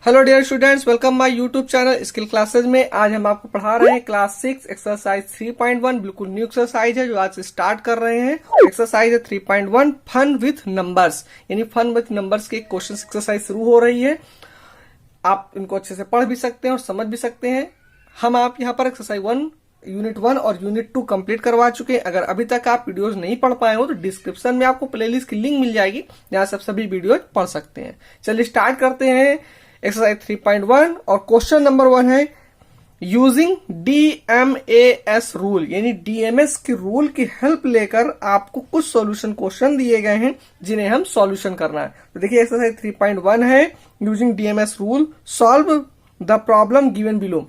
Hello dear students, welcome my YouTube channel skill classes में। आज हम आपको पढ़ा रहे हैं क्लास 6 एक्सरसाइज 3.1। बिल्कुल न्यू एक्सरसाइज है जो आज से स्टार्ट कर रहे हैं। एक्सरसाइज है 3.1 फन विथ नंबर्स, यानी फन विथ नंबर्स के क्वेश्चन एक्सरसाइज शुरू हो रही है। आप इनको अच्छे से पढ़ भी सकते हैं और समझ भी सकते हैं। हम आप यहाँ पर एक्सरसाइज 1 यूनिट 1 और यूनिट 2 कंप्लीट करवा चुके हैं। अगर अभी तक आप वीडियोस नहीं पढ़ पाए हो तो डिस्क्रिप्शन में आपको प्लेलिस्ट की लिंक मिल जाएगी, जहां से आप सभी वीडियोज पढ़ सकते हैं। चलिए स्टार्ट करते हैं एक्सरसाइज 3.1 और क्वेश्चन नंबर 1 है यूजिंग DMAS रूल, यानी DMS की रूल की हेल्प लेकर आपको कुछ सॉल्यूशन क्वेश्चन दिए गए हैं जिन्हें हम सॉल्यूशन करना है। तो देखिए एक्सरसाइज 3.1 है using DMS rule solve the problem given below.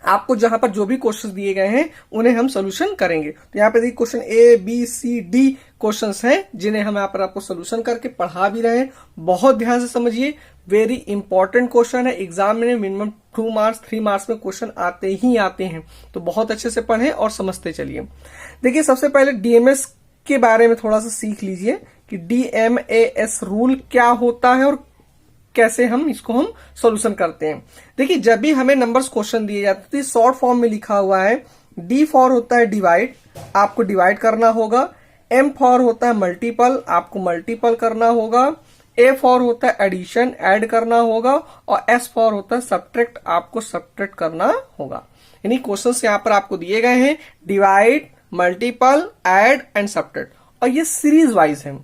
आपको जहां पर जो भी क्वेश्चन दिए गए हैं उन्हें हम सोल्यूशन करेंगे। तो यहाँ पे देखिए क्वेश्चन ABCD क्वेश्चंस हैं जिन्हें हम यहाँ पर आपको सोल्यूशन करके पढ़ा भी रहे हैं। बहुत ध्यान से समझिए, वेरी इंपॉर्टेंट क्वेश्चन है। एग्जाम में मिनिमम 2 मार्क्स 3 मार्क्स में क्वेश्चन आते ही आते हैं, तो बहुत अच्छे से पढ़ें और समझते चलिए। देखिए सबसे पहले DMS के बारे में थोड़ा सा सीख लीजिए कि DMAS रूल क्या होता है और कैसे हम सॉल्यूशन करते हैं। देखिए जब भी हमें नंबर्स क्वेश्चन दिए जाते हैं शॉर्ट फॉर्म में लिखा हुआ है। D फॉर होता है डिवाइड, आपको डिवाइड करना होगा। M फॉर होता है मल्टीपल, आपको मल्टीपल करना होगा। A फॉर होता है एडिशन, ऐड करना होगा। और S फॉर होता है सब्ट्रैक्ट, आपको सब्ट्रैक्ट करना होगा। यानी क्वेश्चंस यहाँ पर आपको दिए गए हैं divide, multiple, add and subtract, और ये सीरीज वाइज है,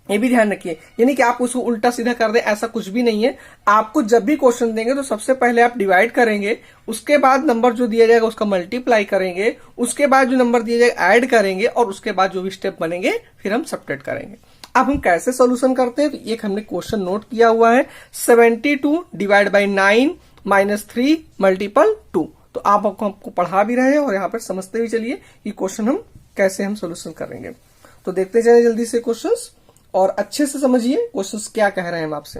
ये भी ध्यान रखिए। यानी कि आप उसको उल्टा सीधा कर दें ऐसा कुछ भी नहीं है। आपको जब भी क्वेश्चन देंगे तो सबसे पहले आप डिवाइड करेंगे, उसके बाद नंबर जो दिया जाएगा उसका मल्टीप्लाई करेंगे, उसके बाद जो नंबर दिया जाएगा ऐड करेंगे, और उसके बाद जो भी स्टेप बनेंगे फिर हम सब्ट्रैक्ट करेंगे। अब हम कैसे सोल्यूशन करते हैं, तो एक हमने क्वेश्चन नोट किया हुआ है 72 डिवाइड बाई 9 माइनस 3 मल्टीपल 2। तो आप आपको पढ़ा भी रहे हैं और यहाँ पर समझते भी चलिए कि क्वेश्चन हम कैसे सोल्यूशन करेंगे। तो देखते चले जल्दी से क्वेश्चंस और अच्छे से समझिए क्वेश्चंस क्या कह रहे हैं हम आपसे।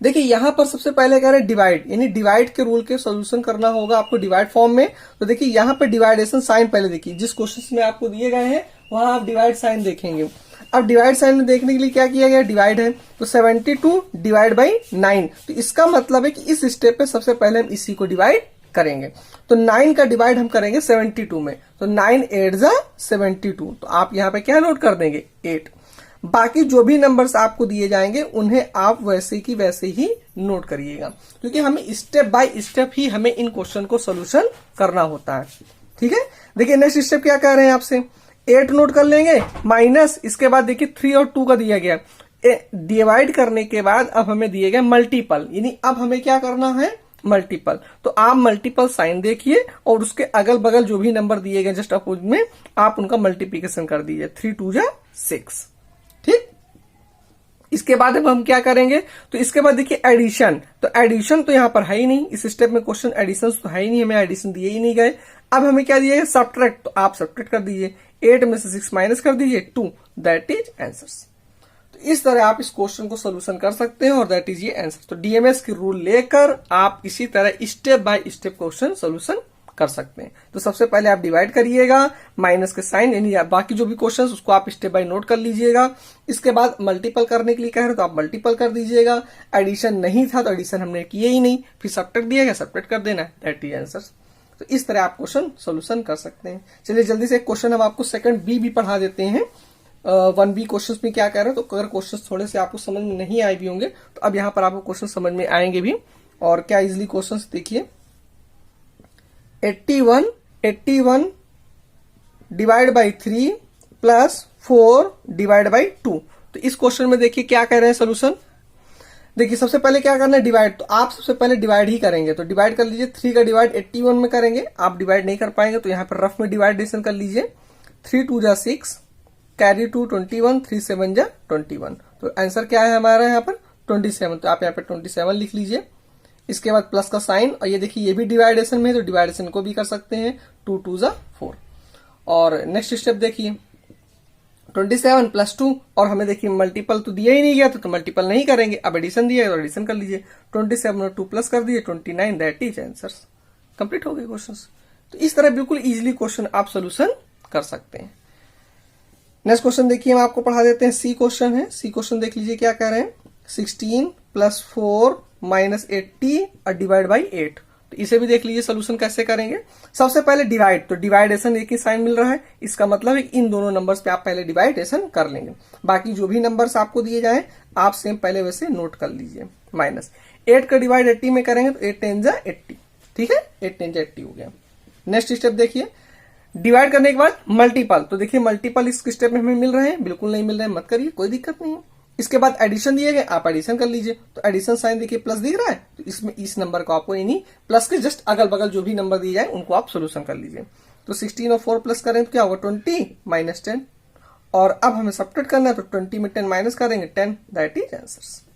देखिए यहां पर सबसे पहले कह रहे हैं डिवाइड, यानी डिवाइड के रूल के सॉल्यूशन करना होगा आपको डिवाइड फॉर्म में। तो देखिए यहां पर डिवाइडेशन साइन पहले देखिए, जिस क्वेश्चन में आपको दिए गए हैं वहां आप डिवाइड साइन देखेंगे। अब डिवाइड साइन में देखने के लिए क्या किया गया, डिवाइड है तो 72 डिवाइड बाई 9। तो इसका मतलब है कि इस स्टेप पे सबसे पहले हम इसी को डिवाइड करेंगे। तो 9 का डिवाइड हम करेंगे 72 में, तो 9 8 जा 72। तो आप यहाँ पे क्या नोट कर देंगे 8। बाकी जो भी नंबर्स आपको दिए जाएंगे उन्हें आप वैसे की वैसे ही नोट करिएगा, क्योंकि हमें स्टेप बाय स्टेप ही हमें इन क्वेश्चन को सोल्यूशन करना होता है। ठीक है, देखिए नेक्स्ट स्टेप क्या कह रहे हैं आपसे, 8 नोट कर लेंगे माइनस, इसके बाद देखिए 3 और 2 का दिया गया। डिवाइड करने के बाद अब हमें दिए गए मल्टीपल, यानी अब हमें क्या करना है मल्टीपल। तो आप मल्टीपल साइन देखिए और उसके अगल बगल जो भी नंबर दिए गए जस्ट अपोजिट में आप उनका मल्टीप्लीकेशन कर दीजिए। 3 2 जा 6। ठीक, इसके बाद अब हम क्या करेंगे, तो इसके बाद देखिए एडिशन। तो एडिशन तो यहां पर है ही नहीं, इस स्टेप में क्वेश्चन एडिशन तो है ही नहीं, हमें एडिशन दिए ही नहीं गए। अब हमें क्या दिया है सब्ट्रैक्ट, तो आप सब्ट्रैक्ट कर दीजिए। 8 में से 6 माइनस कर दीजिए 2, दैट इज आंसर्स। तो इस तरह आप इस क्वेश्चन को सोल्यूशन कर सकते हैं और दैट इज ये आंसर। तो DMS की रूल लेकर आप इसी तरह step by step question solution कर सकते हैं। तो सबसे पहले आप डिवाइड करिएगा, माइनस के साइन, यानी बाकी जो भी क्वेश्चन उसको आप स्टेप बाय नोट कर लीजिएगा। इसके बाद मल्टीपल करने के लिए कह रहे हैं तो आप मल्टीपल कर दीजिएगा। एडिशन नहीं था तो एडिशन हमने किए ही नहीं, फिर सब्ट्रैक्ट दिया गया, सब्ट्रैक्ट कर देना, दैट इज आंसर। तो इस तरह आप क्वेश्चन सोल्यूशन कर सकते हैं। चलिए जल्दी से एक क्वेश्चन हम आपको सेकंड बी भी पढ़ा देते हैं। 1B क्वेश्चन में क्या कह रहे हैं, तो अगर क्वेश्चन थोड़े से आपको समझ में नहीं आए भी होंगे तो अब यहाँ पर आपको क्वेश्चन समझ में आएंगे भी। और क्या इजिली क्वेश्चन देखिए, 81 divide by 3 plus 4 divide by 2। तो इस क्वेश्चन में देखिए क्या कह रहे हैं सोल्यूशन। देखिए सबसे पहले क्या करना है डिवाइड, तो आप सबसे पहले डिवाइड ही करेंगे। तो डिवाइड कर लीजिए, 3 का डिवाइड 81 में करेंगे, आप डिवाइड नहीं कर पाएंगे तो यहाँ पर रफ में डिवाइडेशन कर लीजिए। 3 2 जा 6, कैरी 2 21, 3 7 जा 21। तो आंसर क्या है हमारा यहाँ पर 27। तो आप यहाँ पे 27 लिख लीजिए। इसके बाद प्लस का साइन, और ये देखिए ये भी डिवाइडेशन में है तो डिवाइडेशन को भी कर सकते हैं। 2 2 जा 4। और नेक्स्ट स्टेप देखिए 27 प्लस 2, और हमें देखिए मल्टीपल तो दिया ही नहीं गया तो मल्टीपल नहीं करेंगे। अब एडिशन दिया है तो एडिशन कर लीजिए। 27 और 2 प्लस कर दिए 29, दैट इज आंसर। कंप्लीट हो गए क्वेश्चन। तो इस तरह बिल्कुल इजिली क्वेश्चन आप सोल्यूशन कर सकते हैं। नेक्स्ट क्वेश्चन देखिए हम आपको पढ़ा देते हैं। सी क्वेश्चन है, सी क्वेश्चन देख लीजिए क्या कह रहे हैं। 16 प्लस 4 माइनस 80 और डिवाइड बाई 8। तो इसे भी देख लीजिए सोल्यूशन कैसे करेंगे। सबसे पहले डिवाइड, तो डिवाइडेशन एक ही साइन मिल रहा है, इसका मतलब है इन दोनों नंबर्स पे आप पहले डिवाइडेशन कर लेंगे। बाकी जो भी नंबर्स आपको दिए जाए आप सेम पहले वैसे नोट कर लीजिए। माइनस 8 का डिवाइड 80 में करेंगे तो 8 10 जा 80, ठीक है, 8 10 जा 80 हो गया। नेक्स्ट स्टेप देखिए, डिवाइड करने के बाद मल्टीपल, तो देखिए मल्टीपल इस स्टेप में हमें मिल रहे हैं, बिल्कुल नहीं मिल रहे हैं मत करिए, कोई दिक्कत नहीं है। इसके बाद एडिशन दिए गए, आप एडिशन कर लीजिए। तो एडिशन साइन देखिए प्लस दिख रहा है, तो इसमें इस नंबर को आपको यानी प्लस के जस्ट अगल बगल जो भी नंबर दिए जाए उनको आप सोल्यूशन कर लीजिए। तो 16 और 4 प्लस करें तो क्या होगा 20 माइनस 10, और अब हमें सब्ट्रैक्ट करना है तो 20 में 10 माइनस करेंगे 10, दैट इज आंसर।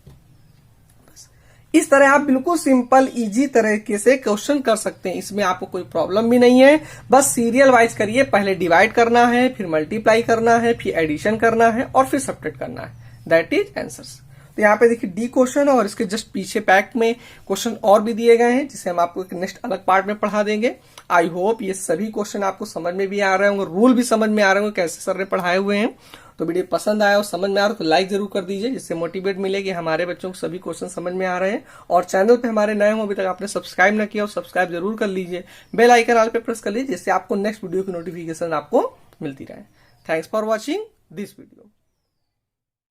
इस तरह आप बिल्कुल सिंपल इजी तरीके से क्वेश्चन कर सकते हैं, इसमें आपको कोई प्रॉब्लम भी नहीं है। बस सीरियल वाइज करिए, पहले डिवाइड करना है, फिर मल्टीप्लाई करना है, फिर एडिशन करना है और फिर सब्ट्रैक्ट करना है, दैट इज आंसर्स। तो यहाँ पे देखिए डी क्वेश्चन है और इसके जस्ट पीछे पैक में क्वेश्चन और भी दिए गए हैं जिसे हम आपको एक नेक्स्ट अलग पार्ट में पढ़ा देंगे। आई होप ये सभी क्वेश्चन आपको समझ में भी आ रहे होंगे, रूल भी समझ में आ रहे होंगे कैसे सर ने पढ़ाए हुए हैं। तो वीडियो पसंद आया और समझ में आ रहा है तो लाइक जरूर कर दीजिए, जिससे मोटिवेट मिलेगी हमारे बच्चों को सभी क्वेश्चन समझ में आ रहे हैं। और चैनल पे हमारे नए हो अभी तक आपने सब्सक्राइब ना किया और सब्सक्राइब जरूर कर लीजिए, बेल आइकन ऑल पे प्रेस कर लीजिए जिससे आपको नेक्स्ट वीडियो की नोटिफिकेशन आपको मिलती रहे। Thanks for watching this video.